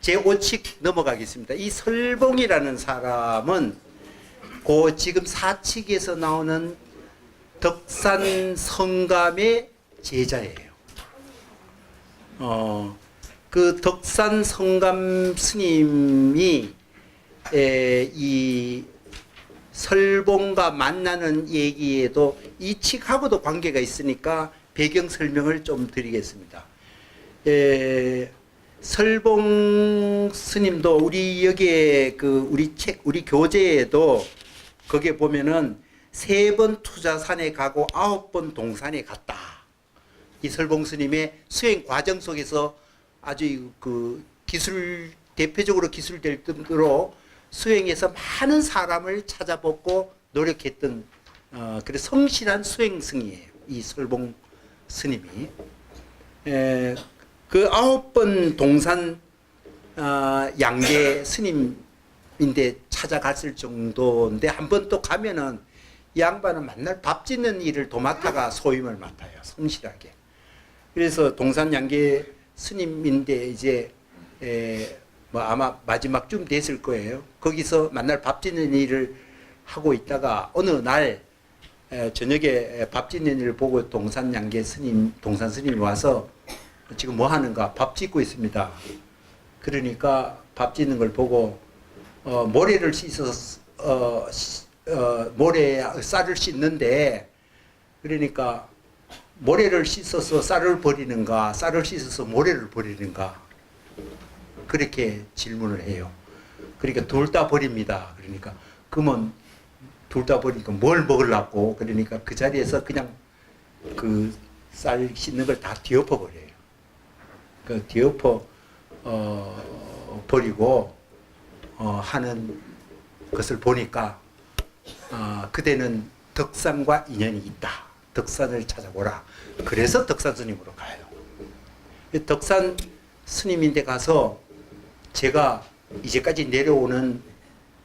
제5칙 넘어가겠습니다. 이 설봉이라는 사람은 그 지금 4칙에서 나오는 덕산 성감의 제자예요. 그 덕산 성감 스님이 이 설봉과 만나는 얘기에도 이 칙하고도 관계가 있으니까 배경 설명을 좀 드리겠습니다. 설봉 스님도 우리 여기에 우리 교재에도 거기에 보면은 3번 투자산에 가고 9번 동산에 갔다. 이 설봉 스님의 수행 과정 속에서 아주 대표적으로 기술될 정도로 수행에서 많은 사람을 찾아보고 노력했던 그래서 성실한 수행승이에요. 이 설봉 스님이. 그 9번 동산 양계 스님인데 찾아갔을 정도인데 한 번 또 가면은 이 양반은 맨날 밥 짓는 일을 도맡아가 소임을 맡아요. 성실하게. 그래서 동산 양계 스님인데 이제 뭐 아마 마지막쯤 됐을 거예요. 거기서 맨날 밥 짓는 일을 하고 있다가 어느 날 저녁에 밥 짓는 일을 보고 동산 스님이 와서 지금 뭐 하는가? 밥 짓고 있습니다. 그러니까 밥 짓는 걸 보고 모래를 씻어서 모래 쌀을 씻는데 그러니까 모래를 씻어서 쌀을 버리는가, 쌀을 씻어서 모래를 버리는가 그렇게 질문을 해요. 그러니까 둘 다 버립니다. 그러니까 그러면 둘 다 버리니까 뭘 먹으려고 그러니까 그 자리에서 그냥 그 쌀 씻는 걸 다 뒤엎어 버려요. 그 뒤엎어 버리고 하는 것을 보니까 그대는 덕산과 인연이 있다. 덕산을 찾아보라. 그래서 덕산 스님으로 가요. 덕산 스님인데 가서 제가 이제까지 내려오는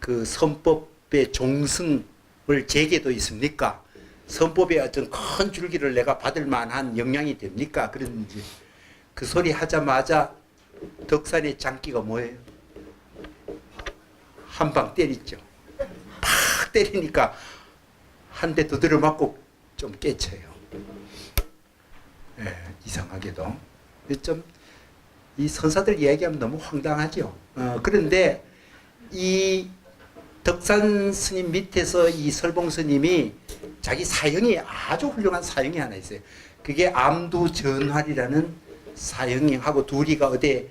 그 선법의 종승을 제게도 있습니까? 선법의 어떤 큰 줄기를 내가 받을 만한 영향이 됩니까? 그런지 그 소리 하자마자 덕산의 장기가 뭐예요? 한 방 때리죠. 팍 때리니까 한 대 두드려 맞고 좀 깨쳐요. 이상하게도. 좀 이 선사들 이야기하면 너무 황당하죠. 그런데 이 덕산 스님 밑에서 이 설봉 스님이 자기 사형이 아주 훌륭한 사형이 하나 있어요. 그게 암두전활이라는 사형하고 둘이가 어디에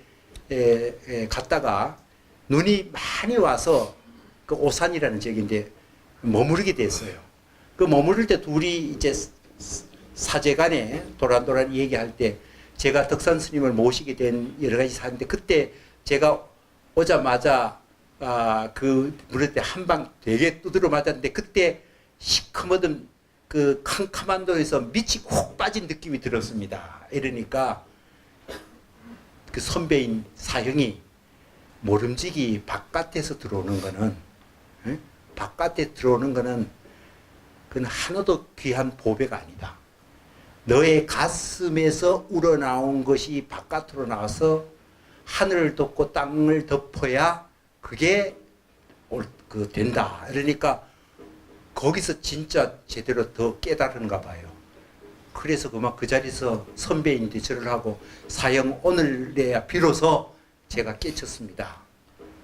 갔다가 눈이 많이 와서 그 오산이라는 지역인데 머무르게 됐어요. 그 머무를 때 둘이 이제 사제간에 도란도란 얘기할 때 제가 덕산 스님을 모시게 된 여러 가지 사인데 그때 제가 오자마자 그 물을 때 한 방 되게 두드려 맞았는데 그때 시커멓은 그 캄캄한 도에서 밑이 훅 빠진 느낌이 들었습니다. 이러니까 그 선배인 사형이 모름지기 바깥에서 들어오는 거는 바깥에 들어오는 거는 그건 하나도 귀한 보배가 아니다. 너의 가슴에서 우러나온 것이 바깥으로 나와서 하늘을 덮고 땅을 덮어야 그게 된다. 그러니까 거기서 진짜 제대로 더 깨달은가 봐요. 그래서 그만 그 자리에서 선배인데 절을 하고 사형 오늘에야 비로소 제가 깨쳤습니다.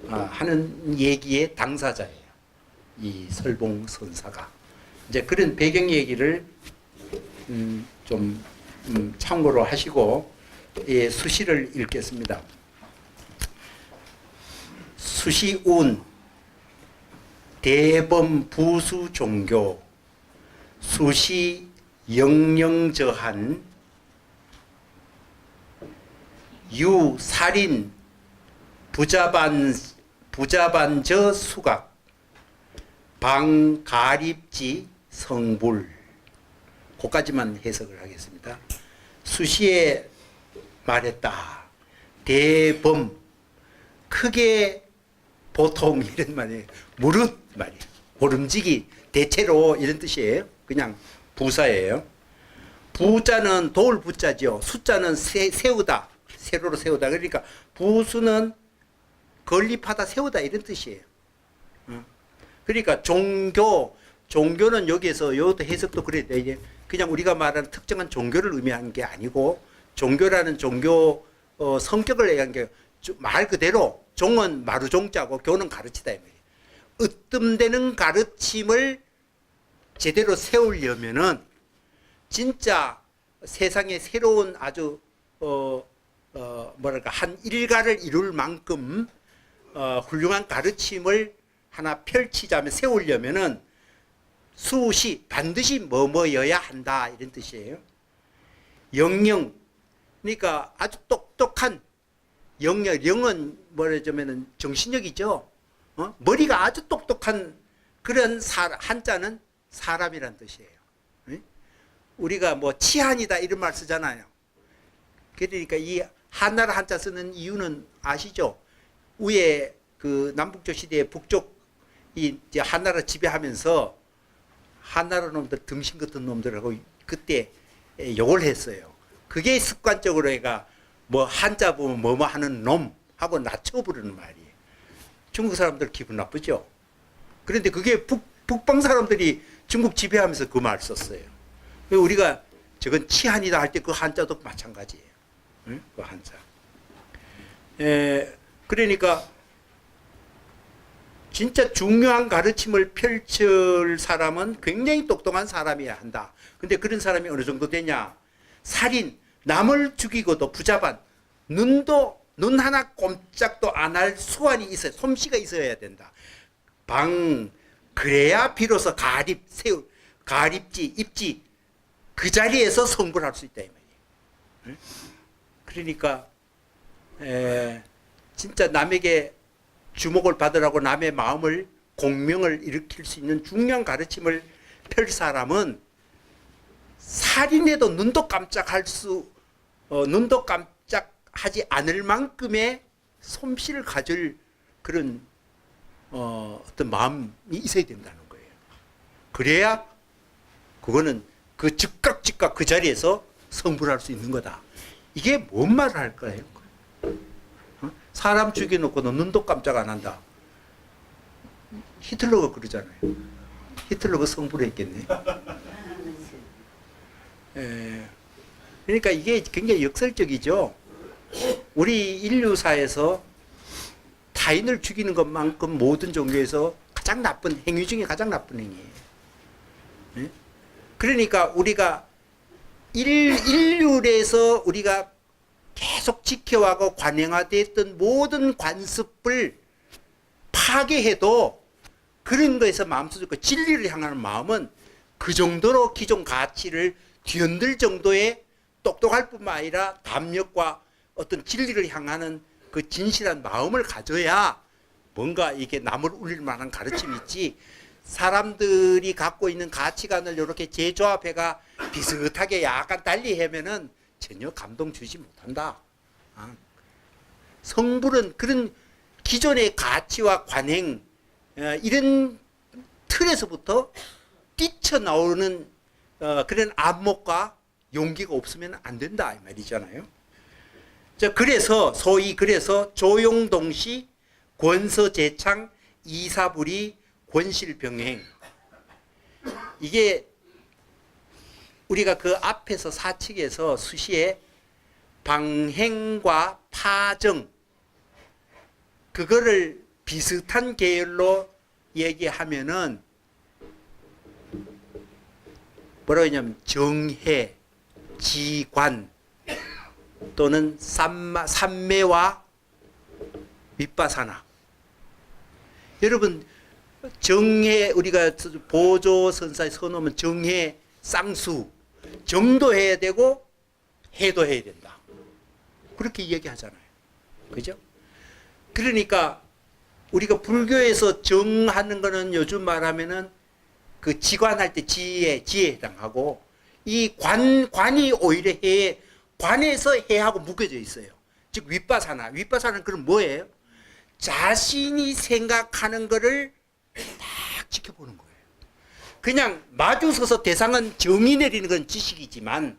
하는 얘기의 당사자예요. 이 설봉 선사가. 이제 그런 배경 얘기를 좀 참고로 하시고 수시를 읽겠습니다. 수시운 대범 부수 종교 수시 영영저한 유살인 부자반저 수각 방가립지 성불 그까지만 해석을 하겠습니다. 수시에 말했다. 대범 크게 보통 이런 말이에요. 무릇 말이에요. 모름지기 대체로 이런 뜻이에요. 그냥 부사예요. 부자는 돌 부자죠. 숫자는 세우다. 세로로 세우다. 그러니까 부수는 건립하다 세우다 이런 뜻이에요. 그러니까 종교는 여기에서 요것도 해석도 그래야 돼. 이게 그냥 우리가 말하는 특정한 종교를 의미하는 게 아니고 종교라는 종교 성격을 얘기한 게 말 그대로 종은 마루종자고 교는 가르치다 이 말이에요. 으뜸되는 가르침을 제대로 세우려면은 진짜 세상에 새로운 아주 뭐랄까 한 일가를 이룰 만큼 훌륭한 가르침을 하나 펼치자면 세우려면은 수시 반드시 뭐뭐여야 한다 이런 뜻이에요. 영영 그러니까 아주 똑똑한 영은 뭐라자면은 정신력이죠. 머리가 아주 똑똑한 그런 한자는 사람이란 뜻이에요. 우리가 뭐 치한이다 이런 말 쓰잖아요. 그러니까 이 한나라 한자 쓰는 이유는 아시죠? 위에 그 남북조 시대에 북쪽 이 이제 한나라 지배하면서 한나라 놈들 등신 같은 놈들하고 그때 욕을 했어요. 그게 습관적으로 애가 뭐 한자 보면 뭐뭐 하는 놈하고 낮춰 부르는 말이에요. 중국 사람들 기분 나쁘죠? 그런데 그게 북방 사람들이 중국 지배하면서 그 말 썼어요. 우리가 저건 치한이다 할 때 그 한자도 마찬가지예요. 응? 그 한자. 그러니까 진짜 중요한 가르침을 펼칠 사람은 굉장히 똑똑한 사람이어야 한다. 근데 그런 사람이 어느 정도 되냐? 살인, 남을 죽이고도 부자반, 눈 하나 꼼짝도 안 할 수완이 있어야, 솜씨가 있어야 된다. 그래야 비로소 가립지, 입지, 그 자리에서 성불할 수 있다 이 말이에요. 그러니까 진짜 남에게 주목을 받으라고 남의 마음을 공명을 일으킬 수 있는 중요한 가르침을 펼 사람은 살인해도 눈도 깜짝하지 않을 만큼의 솜씨를 가질 그런 어떤 마음이 있어야 된다는 거예요. 그래야 그거는 그 즉각 그 자리에서 성불할 수 있는 거다. 이게 뭔 말을 할 거예요? 사람 죽여놓고도 눈도 깜짝 안 한다. 히틀러가 그러잖아요. 히틀러가 성불했겠네. 그러니까 이게 굉장히 역설적이죠. 우리 인류사에서 타인을 죽이는 것만큼 모든 종교에서 가장 나쁜 행위 중에 가장 나쁜 행위예요. 그러니까 우리가 인류에서 우리가 계속 지켜와고 관행화됐던 모든 관습을 파괴해도 그런 거에서 마음속에 진리를 향하는 마음은 그 정도로 기존 가치를 뒤흔들 정도의 똑똑할 뿐만 아니라 담력과 어떤 진리를 향하는 그 진실한 마음을 가져야 뭔가 이게 남을 울릴 만한 가르침이 있지, 사람들이 갖고 있는 가치관을 이렇게 재조합해가 비슷하게 약간 달리 하면은 전혀 감동 주지 못한다. 성불은 그런 기존의 가치와 관행 이런 틀에서부터 뛰쳐나오는 그런 안목과 용기가 없으면 안 된다 이 말이잖아요. 그래서 소위 조용동시, 권서재창, 이사불이, 권실병행, 이게 우리가 그 앞에서 사칙에서 수시에 방행과 파정 그거를 비슷한 계열로 얘기하면은 뭐라고 하냐면 정해, 지관 또는 삼매와 윗바사나. 여러분 정해, 우리가 보조선사에 써놓으면 정해, 쌍수, 정도 해야 되고 해도 해야 된다. 그렇게 얘기하잖아요. 그죠? 그러니까 우리가 불교에서 정하는 거는 요즘 말하면은 그 지관할 때 지혜에 해당하고, 이 관이 오히려 관에서 해하고 묶여져 있어요. 즉 윗바사는 그럼 뭐예요? 자신이 생각하는 거를 딱 지켜보는 거예요. 그냥 마주서서 대상은 정의 내리는 건 지식이지만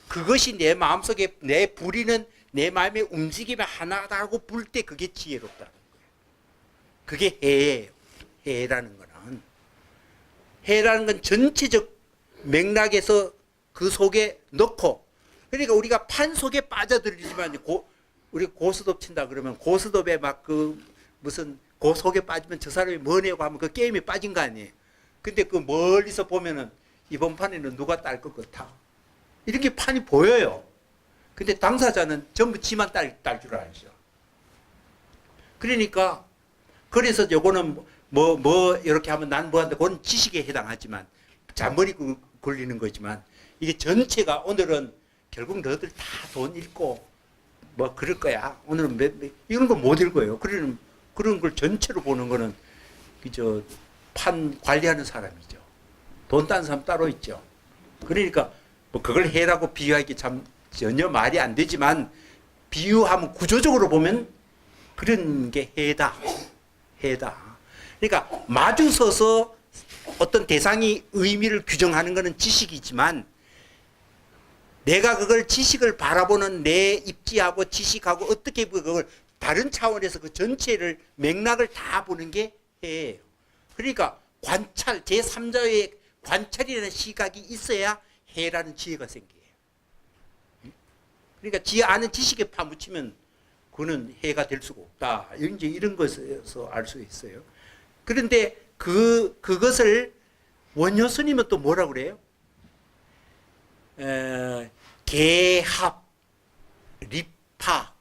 그것이 내 마음속에 내 부리는 내 마음의 움직임이 하나다 하고 불 때 그게 지혜롭다는 거예요. 그게 해예요. 해라는 거는. 해라는 건 전체적 맥락에서 그 속에 넣고, 그러니까 우리가 판 속에 빠져들이지만 우리 고스톱 친다 그러면 고스톱에 막 그 무슨 그 속에 빠지면 저 사람이 뭐냐고 하면 그 게임에 빠진 거 아니에요. 근데 그 멀리서 보면은 이번 판에는 누가 딸 것 같아. 이렇게 판이 보여요. 근데 당사자는 전부 지만 딸 줄 알죠. 그러니까 그래서 요거는 뭐 이렇게 하면 난 뭐한다. 그건 지식에 해당하지만 잔머리 굴리는 거지만 이게 전체가 오늘은 결국 너희들 다 돈 잃고 뭐 그럴 거야. 오늘은 이런 거 못 읽어요. 그런 걸 전체로 보는 거는 그저 판 관리하는 사람이죠. 돈 딴 사람 따로 있죠. 그러니까 뭐 그걸 해라고 비유하기 참 전혀 말이 안 되지만 비유하면 구조적으로 보면 그런 게 해다. 그러니까 마주서서 어떤 대상이 의미를 규정하는 것은 지식이지만 내가 그걸 지식을 바라보는 내 입지하고 지식하고 어떻게 그걸 다른 차원에서 그 전체를 맥락을 다 보는 게 해예요. 그러니까 관찰, 제3자의 관찰이라는 시각이 있어야 해라는 지혜가 생겨요. 그러니까 지 아는 지식에 파묻히면 그는 해가 될 수가 없다. 이제 이런 것에서 알 수 있어요. 그런데 그것을 원효 스님은 또 뭐라 그래요? 개합, 리파.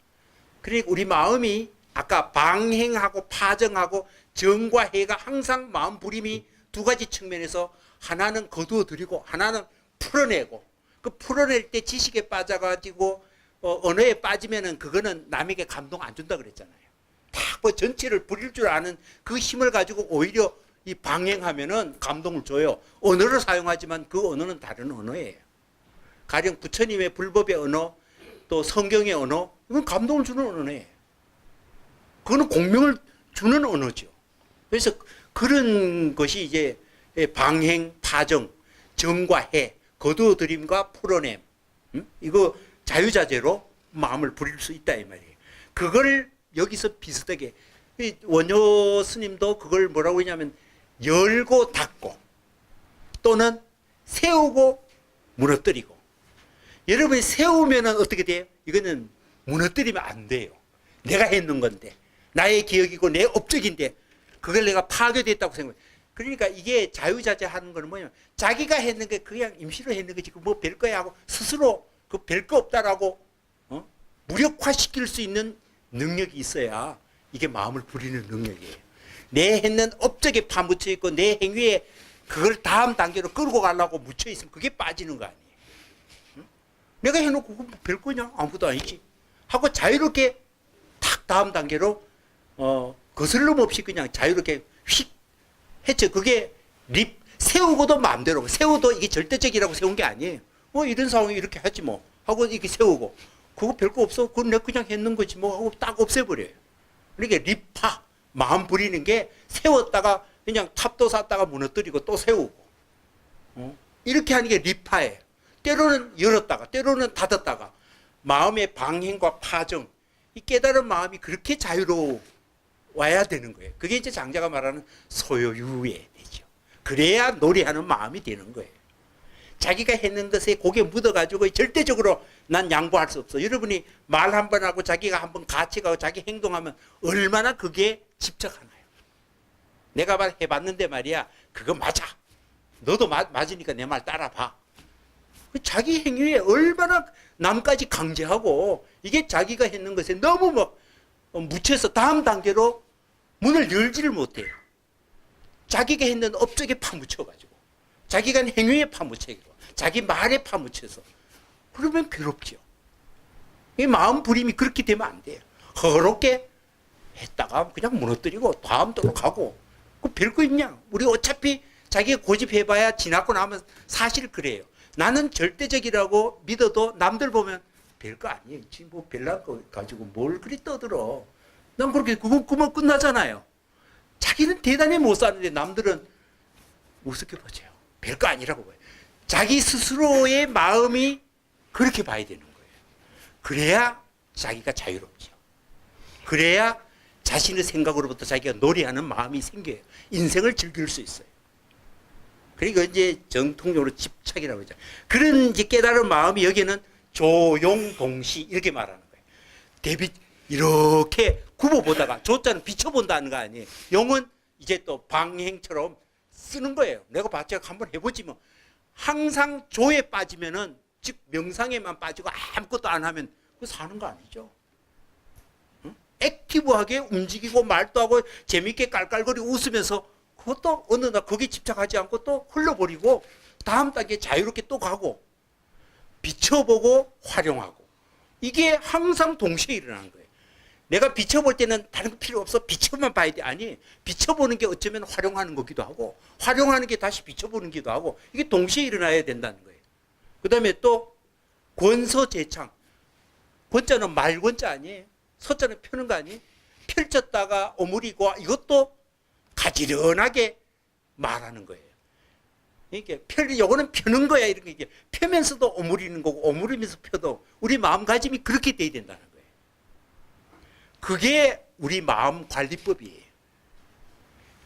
그러니까 우리 마음이 아까 방행하고 파정하고 정과 해가 항상 마음 부림이 두 가지 측면에서 하나는 거두어들이고 하나는 풀어내고 그 풀어낼 때 지식에 빠져가지고 언어에 빠지면은 그거는 남에게 감동 안 준다 그랬잖아요. 딱 뭐 전체를 부릴 줄 아는 그 힘을 가지고 오히려 이 방행하면은 감동을 줘요. 언어를 사용하지만 그 언어는 다른 언어예요. 가령 부처님의 불법의 언어, 또 성경의 언어, 이건 감동을 주는 언어예요. 그거는 공명을 주는 언어죠. 그래서 그런 것이 이제 방행, 파정, 정과 해, 거두어들임과 풀어냄, 이거 자유자재로 마음을 부릴 수 있다 이 말이에요. 그걸 여기서 비슷하게 원효 스님도 그걸 뭐라고 하냐면 열고 닫고 또는 세우고 무너뜨리고. 여러분이 세우면은 어떻게 돼요? 이거는 무너뜨리면 안 돼요. 내가 했는 건데 나의 기억이고 내 업적인데 그걸 내가 파괴됐다고 생각해요. 그러니까 이게 자유자재하는 거는 뭐냐면 자기가 했는 게 그냥 임시로 했는 거지 뭐 별거야 하고 스스로 그 별거 없다라고 무력화시킬 수 있는 능력이 있어야 이게 마음을 부리는 능력이에요. 내 했는 업적에 파묻혀 있고 내 행위에 그걸 다음 단계로 끌고 가려고 묻혀 있으면 그게 빠지는 거 아니에요. 내가 해놓고 그거 별거냐? 아무것도 아니지. 하고 자유롭게 탁 다음 단계로 거슬림 없이 그냥 자유롭게 휙 했죠. 그게 세우고도 마음대로 세워도 이게 절대적이라고 세운 게 아니에요. 이런 상황이 이렇게 하지 뭐 하고 이렇게 세우고 그거 별거 없어. 그건 내가 그냥 했는 거지 뭐 하고 딱 없애버려요. 그러니까 리파 마음 부리는 게 세웠다가 그냥 탑도 샀다가 무너뜨리고 또 세우고 이렇게 하는 게 리파예요. 때로는 열었다가 때로는 닫았다가 마음의 방행과 파정 이 깨달은 마음이 그렇게 자유로워야 되는 거예요. 그게 이제 장자가 말하는 소요유예 되죠. 그래야 노래하는 마음이 되는 거예요. 자기가 했는 것에 고개 묻어가지고 절대적으로 난 양보할 수 없어. 여러분이 말 한 번 하고 자기가 한 번 같이 가고 자기 행동하면 얼마나 그게 집착하나요? 내가 말 해봤는데 말이야 그거 맞아. 너도 맞으니까 내 말 따라봐. 자기 행위에 얼마나 남까지 강제하고 이게 자기가 했는 것에 너무 뭐 묻혀서 다음 단계로 문을 열지를 못해요. 자기가 했는 업적에 파묻혀가지고 자기가 한 행위에 파묻혀가지고 자기 말에 파묻혀서 그러면 괴롭죠. 이 마음 부림이 그렇게 되면 안 돼요. 허롭게 했다가 그냥 무너뜨리고 다음 도로 가고 그 별거 있냐. 우리 어차피 자기가 고집해봐야 지나고 나면 사실 그래요. 나는 절대적이라고 믿어도 남들 보면 별거 아니에요. 지금 뭐 별난 거 가지고 뭘 그리 떠들어. 난 그렇게 그만 끝나잖아요. 자기는 대단히 못 사는데 남들은 우습게 보죠. 별거 아니라고 봐요. 자기 스스로의 마음이 그렇게 봐야 되는 거예요. 그래야 자기가 자유롭죠. 그래야 자신의 생각으로부터 자기가 노래하는 마음이 생겨요. 인생을 즐길 수 있어요. 그리고 이제 정통적으로 집착이라고 하죠. 그런 이제 깨달은 마음이 여기는 조용동시 이렇게 말하는 거예요. 대비 이렇게 굽어보다가 조자는 비춰본다는 거 아니에요. 용은 이제 또 방행처럼 쓰는 거예요. 내가 봤자 한번 해보지 뭐. 항상 조에 빠지면은 즉 명상에만 빠지고 아무것도 안 하면 그 사는 거 아니죠. 응? 액티브하게 움직이고 말도 하고 재밌게 깔깔거리고 웃으면서 그것도 어느 날 거기에 집착하지 않고 또 흘러버리고 다음 단계에 자유롭게 또 가고 비춰보고 활용하고 이게 항상 동시에 일어나는 거예요. 내가 비춰볼 때는 다른 거 필요 없어. 비춰만 봐야 돼. 아니, 비춰보는 게 어쩌면 활용하는 거기도 하고 활용하는 게 다시 비춰보는 기도 하고 이게 동시에 일어나야 된다는 거예요. 그 다음에 또 권서재창. 권자는 말권자 아니에요. 서자는 펴는 거 아니에요. 펼쳤다가 오므리고 이것도 가지런하게 말하는 거예요. 이게 요거는 펴는 거야. 이런 게 펴면서도 오므리는 거고 오므리면서 펴도 우리 마음가짐이 그렇게 돼야 된다는 거예요. 그게 우리 마음 관리법이에요.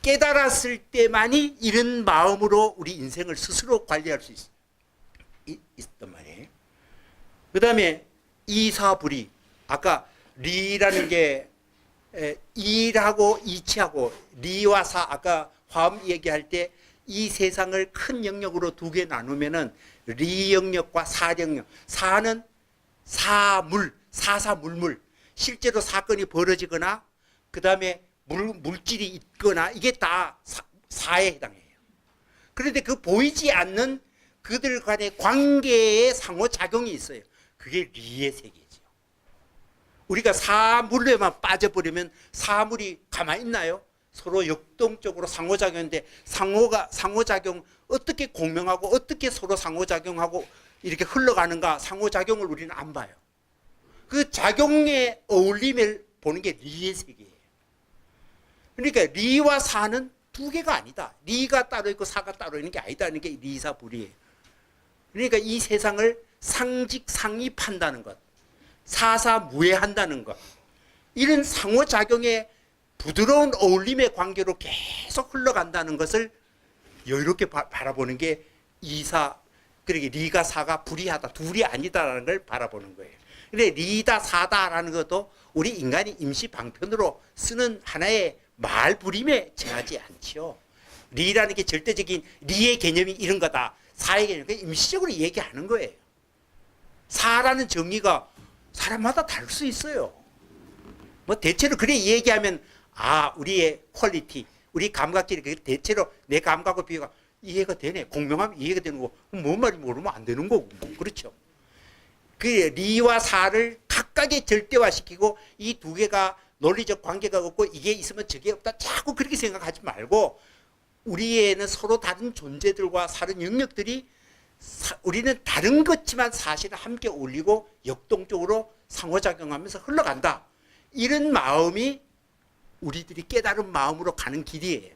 깨달았을 때만이 이런 마음으로 우리 인생을 스스로 관리할 수 있단 말이에요. 그 다음에 이사불이 아까 리라는 게 일하고 이치하고 리와 사 아까 화음 얘기할 때 이 세상을 큰 영역으로 두 개 나누면은 리 영역과 사 영역. 사는 사물, 사사물물. 실제로 사건이 벌어지거나 그 다음에 물질이 있거나 이게 다 사에 해당해요. 그런데 그 보이지 않는 그들 간의 관계의 상호작용이 있어요. 그게 리의 세계죠. 우리가 사물에만 빠져버리면 사물이 가만히 있나요? 서로 역동적으로 상호작용인데 상호작용 어떻게 공명하고 어떻게 서로 상호작용하고 이렇게 흘러가는가 상호작용을 우리는 안 봐요. 그 작용의 어울림을 보는 게 리의 세계예요. 그러니까 리와 사는 두 개가 아니다. 리가 따로 있고 사가 따로 있는 게 아니다는 게 리사불이에요. 그러니까 이 세상을 상직상입한다는 것, 사사무예한다는 것, 이런 상호작용의 부드러운 어울림의 관계로 계속 흘러간다는 것을 여유롭게 바라보는 게 이사, 그러니까 리가 사가 불이하다, 둘이 아니다라는 걸 바라보는 거예요. 근데 리다 사다라는 것도 우리 인간이 임시 방편으로 쓰는 하나의 말부림에 정하지 않죠. 리라는 게 절대적인 리의 개념이 이런 거다. 사의 개념이 임시적으로 얘기하는 거예요. 사라는 정의가 사람마다 다를 수 있어요. 뭐 대체로 그래 얘기하면 우리의 퀄리티, 우리 감각질이 대체로 내 감각과 비교가 이해가 되네. 공명하면 이해가 되는 거고 뭔 말인지 모르면 안 되는 거고 그렇죠. 그 리와 사를 각각의 절대화시키고 이 두 개가 논리적 관계가 없고 이게 있으면 저게 없다. 자꾸 그렇게 생각하지 말고 우리에는 서로 다른 존재들과 다른 영역들이 우리는 다른 것지만 사실은 함께 어울리고 역동적으로 상호작용하면서 흘러간다. 이런 마음이 우리들이 깨달은 마음으로 가는 길이에요.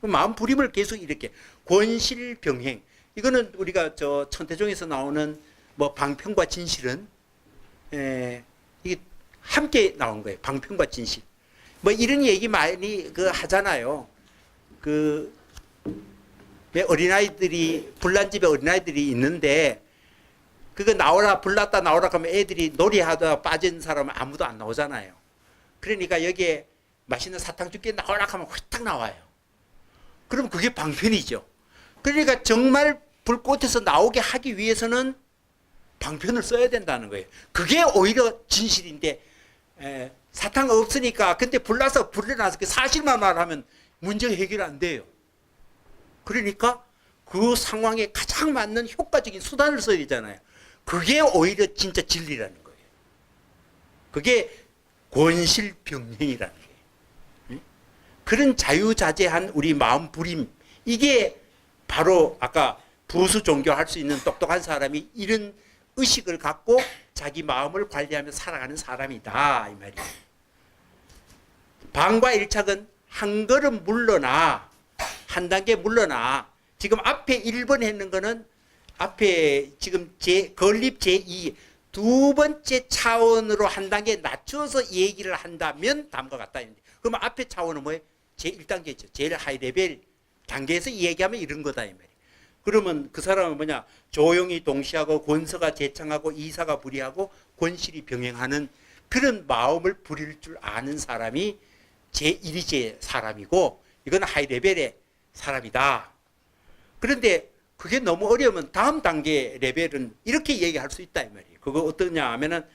마음 부림을 계속 이렇게 권실병행. 이거는 우리가 저 천태종에서 나오는 뭐 방편과 진실은 이게 함께 나온 거예요. 방편과 진실. 뭐 이런 얘기 많이 하잖아요. 왜 어린아이들이 불난 집에 어린아이들이 있는데 그거 나오라 불났다 나오라 하면 애들이 놀이하다 빠진 사람은 아무도 안 나오잖아요. 그러니까 여기에 맛있는 사탕 줄게 나오라 하면 휘딱 나와요. 그럼 그게 방편이죠. 그러니까 정말 불꽃에서 나오게 하기 위해서는 방편을 써야 된다는 거예요. 그게 오히려 진실인데 사탕 없으니까 근데 불나서 불려나서 그 사실만 말하면 문제 해결 안 돼요. 그러니까 그 상황에 가장 맞는 효과적인 수단을 써야 되잖아요. 그게 오히려 진짜 진리라는 거예요. 그게 권실병행이라는 거예요. 그런 자유자재한 우리 마음 부림, 이게 바로 아까 부수 종교할 수 있는 똑똑한 사람이 이런 의식을 갖고 자기 마음을 관리하며 살아가는 사람이다 이 말이에요. 방과 일착은 한 걸음 물러나, 한 단계 물러나. 지금 앞에 1번 했는 거는 앞에 지금 건립 제2 두 번째 차원으로 한 단계 낮추어서 얘기를 한다면 다음과 같다. 그러면 앞에 차원은 뭐예요? 제1단계죠. 제일 하이 레벨 단계에서 얘기하면 이런 거다. 이 말이에요. 그러면 그 사람은 뭐냐? 조용히 동시하고 권서가 재창하고 이사가 불이하고 권실이 병행하는 그런 마음을 부릴 줄 아는 사람이 제1위제 사람이고 이건 하이 레벨의 사람이다. 그런데 그게 너무 어려우면 다음 단계 레벨은 이렇게 얘기할 수 있다 이 말이에요. 그거 어떠냐 하면은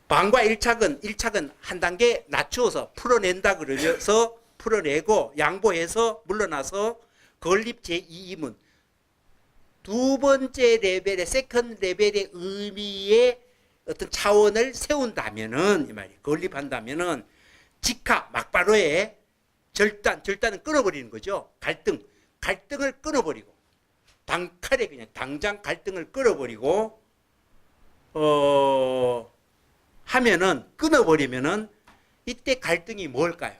방과 1착은 한 단계 낮추어서 풀어낸다 그러면서 풀어내고 양보해서 물러나서 건립 제2임은 두 번째 레벨의 세컨 레벨의 의미의 어떤 차원을 세운다면은 이 말이에요. 건립한다면은 직하 막바로의 절단은 끊어버리는 거죠. 갈등을 끊어버리고 단칼에 그냥 당장 갈등을 끊어버리고 하면은 끊어버리면은 이때 갈등이 뭘까요?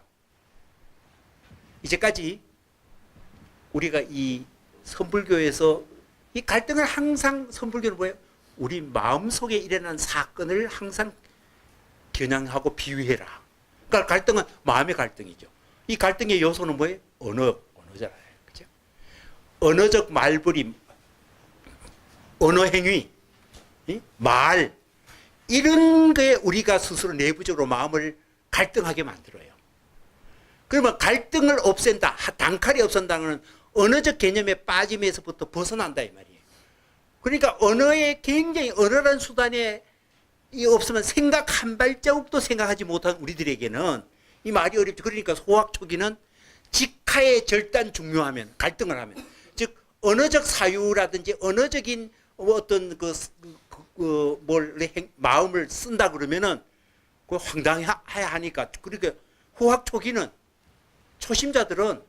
이제까지 우리가 이 선불교에서 이 갈등을 항상 선불교는 뭐예요? 우리 마음속에 일어난 사건을 항상 겨냥하고 비유해라. 그러니까 갈등은 마음의 갈등이죠. 이 갈등의 요소는 뭐예요? 언어잖아요. 그죠? 언어적 말부림, 언어 행위, 말, 이런 게 우리가 스스로 내부적으로 마음을 갈등하게 만들어요. 그러면 갈등을 없앤다, 단칼에 없앤다는 건 언어적 개념에 빠짐에서부터 벗어난다 이 말이에요. 그러니까 언어에 굉장히 언어라는 수단에 없으면 생각 한 발자국도 생각하지 못한 우리들에게는 이 말이 어렵죠. 그러니까 소학 초기는 직하의 절단 중요하면 갈등을 하면 즉 언어적 사유라든지 언어적인 어떤 마음을 쓴다 그러면은 그 황당해야 하니까 그러니까 후학 초기는 초심자들은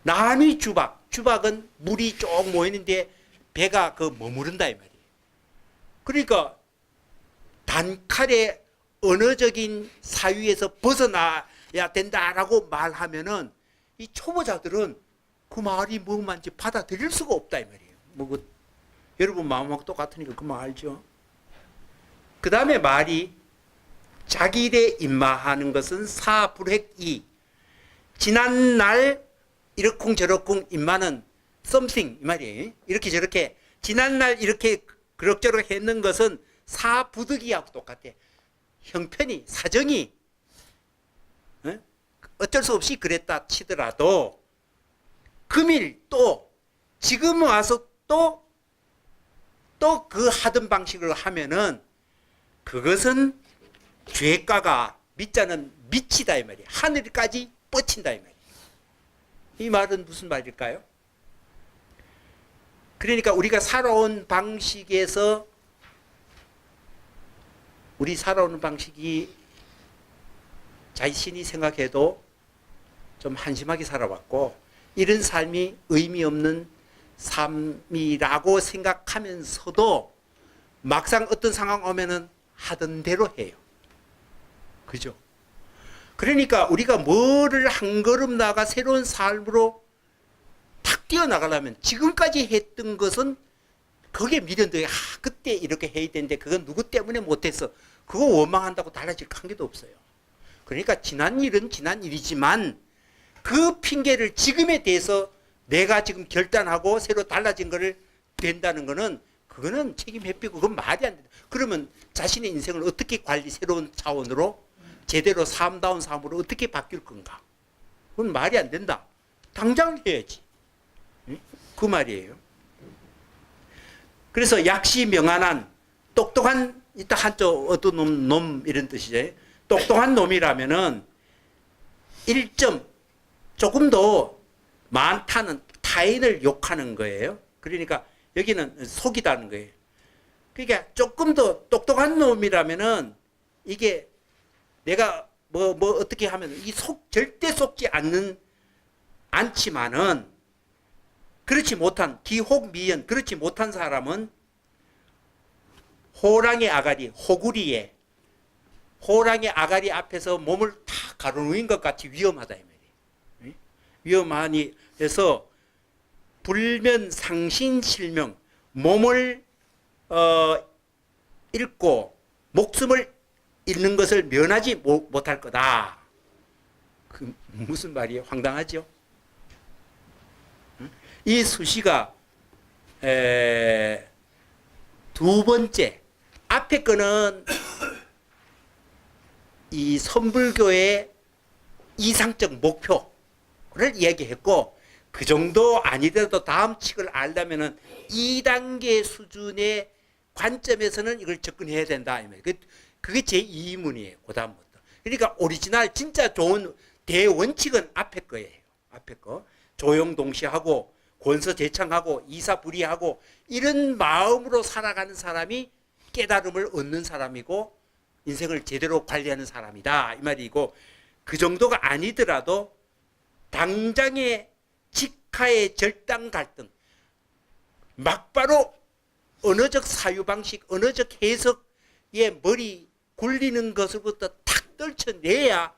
남이 주박은 물이 쭉 모이는데 배가 머무른다 이 말이에요. 그러니까 단칼에 언어적인 사유에서 벗어나야 된다라고 말하면은 이 초보자들은 그 말이 뭐만지 받아들일 수가 없다 이 말이에요. 여러분 마음하고 똑같으니까 그 말 알죠? 그 다음에 말이 자기 일에 임마하는 것은 사불획이 지난날 이러쿵저러쿵 임마는 something 이 말이에요. 이렇게 저렇게 지난날 이렇게 그럭저럭 했는 것은 사부득이하고 똑같아. 형편이 사정이 어쩔 수 없이 그랬다 치더라도 금일 또 지금 와서 또 그 하던 방식으로 하면은 그것은 죄가가 밑자는 미치다 이 말이에요. 하늘까지 뻗친다 이 말이에요. 이 말은 무슨 말일까요? 그러니까 우리가 살아온 방식에서 우리 살아오는 방식이 자신이 생각해도 좀 한심하게 살아왔고 이런 삶이 의미 없는 삶이라고 생각하면서도 막상 어떤 상황 오면은 하던 대로 해요. 그죠? 그러니까 우리가 뭐를 한 걸음 나가 새로운 삶으로 탁 뛰어나가려면 지금까지 했던 것은 거기에 미련들이 그때 이렇게 해야 되는데 그건 누구 때문에 못했어. 그거 원망한다고 달라질 한 개도 없어요. 그러니까 지난 일은 지난 일이지만 그 핑계를 지금에 대해서 내가 지금 결단하고 새로 달라진 거를 된다는 거는 그거는 책임 회피고 그건 말이 안 된다. 그러면 자신의 인생을 어떻게 새로운 차원으로 제대로 삶다운 삶으로 어떻게 바뀔 건가? 그건 말이 안 된다. 당장 해야지. 그 말이에요. 그래서 약시 명안한 똑똑한 이따 한쪽 어떤 놈 이런 뜻이죠. 똑똑한 놈이라면은 1점 조금 더 많다는 타인을 욕하는 거예요. 그러니까 여기는 속이다는 거예요. 그러니까 조금 더 똑똑한 놈이라면은 이게 내가 뭐 어떻게 하면 절대 속지 않지만은 그렇지 못한 기혹미연 그렇지 못한 사람은 호랑이 아가리 호구리에 호랑이 아가리 앞에서 몸을 다 가로놓은 것 같이 위험하다 이 말이에요. 위험하니 해서 불면 상신 실명 몸을 잃고 목숨을 잃는 것을 면하지 못할 거다. 그 무슨 말이에요? 황당하죠? 이 수시가 두 번째, 앞에 거는 이 선불교의 이상적 목표를 이야기했고, 그 정도 아니더라도 다음 칙을 알려면은 2단계 수준의 관점에서는 이걸 접근해야 된다. 그게 제 2문이에요. 그 다음부터. 그러니까 오리지널 진짜 좋은 대원칙은 앞에 거예요. 앞에 거. 조용동시하고 권서재창하고 이사불이하고 이런 마음으로 살아가는 사람이 깨달음을 얻는 사람이고 인생을 제대로 관리하는 사람이다. 이 말이고, 그 정도가 아니더라도 당장의 직하의 절단 갈등, 막바로 언어적 사유방식, 언어적 해석에 머리 굴리는 것을부터 탁 떨쳐내야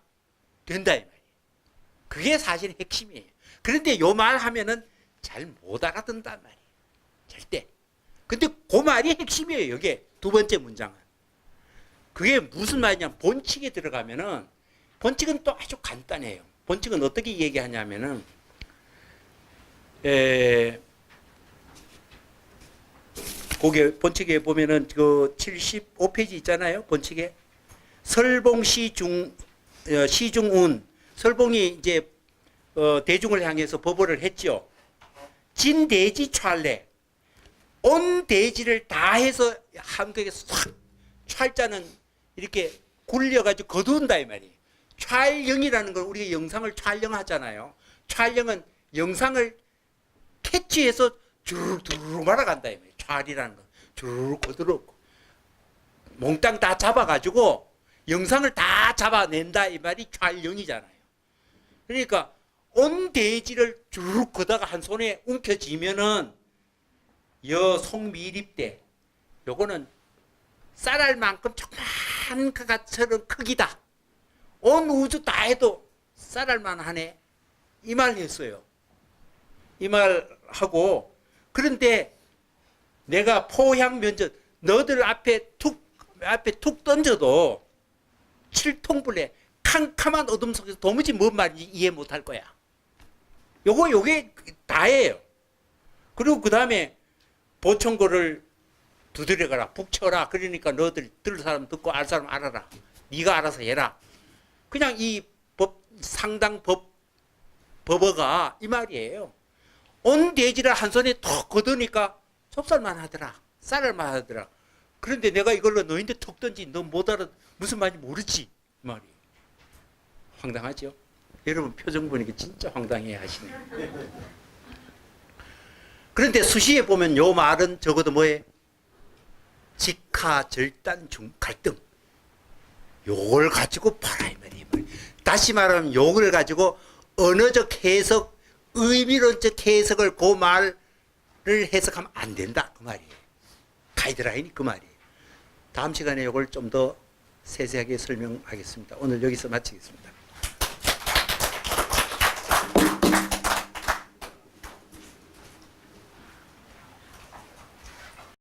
된다 이 말이에요. 그게 사실 핵심이에요. 그런데 요 말 하면은 잘 못 알아듣는단 말이에요. 절대. 근데 그 말이 핵심이에요. 이게 두 번째 문장은. 그게 무슨 말이냐면, 본칙에 들어가면은, 본칙은 또 아주 간단해요. 본칙은 어떻게 얘기하냐면은, 거기 본칙에 보면은 그 75페이지 있잖아요. 본칙에. 설봉 시중운. 설봉이 이제 대중을 향해서 법어를 했죠. 진대지 찰래. 온 대지를 다 해서 한국에 싹 찰자는 이렇게 굴려가지고 거둔다 이 말이에요. 촬영이라는 건 우리가 영상을 촬영하잖아요. 촬영은 영상을 캐치해서 주르륵 말아간다 이 말이에요. 촬이라는 건 주르륵 거들었고 몽땅 다 잡아가지고 영상을 다 잡아낸다 이 말이 촬영이잖아요. 그러니까 온 대지를 주르륵 거다가 한 손에 움켜쥐면은 여 송미립대 요거는 쌀알만큼 조그만 것처럼 크기다. 온 우주 다 해도 쌀알만 하네. 이 말 했어요. 이 말 하고, 그런데 내가 포향 면전 너들 앞에 툭 던져도 칠통불에 캄캄한 어둠 속에서 도무지 뭔 말인지 이해 못할 거야. 요게 다예요. 그리고 그 다음에 보청고를 두드려가라, 북쳐라. 그러니까 너들 들을 사람 듣고 알 사람 알아라. 네가 알아서 해라. 그냥 이 상당 법어가 이 말이에요. 온 대지를 한 손에 턱 거두니까 좁쌀만 하더라. 쌀을만 하더라. 그런데 내가 이걸로 너희한테 턱 던지 너 못 알아 무슨 말인지 모르지. 이 말이. 황당하죠? 여러분 표정 보니까 진짜 황당해 하시네요. 그런데 수시에 보면 요 말은 적어도 뭐예요? 직하 절단 중 갈등. 요걸 가지고 봐라 이 말이에요. 다시 말하면 요걸 가지고 언어적 해석, 의미론적 해석을 그 말을 해석하면 안 된다 그 말이에요. 가이드라인이 그 말이에요. 다음 시간에 요걸 좀 더 세세하게 설명하겠습니다. 오늘 여기서 마치겠습니다.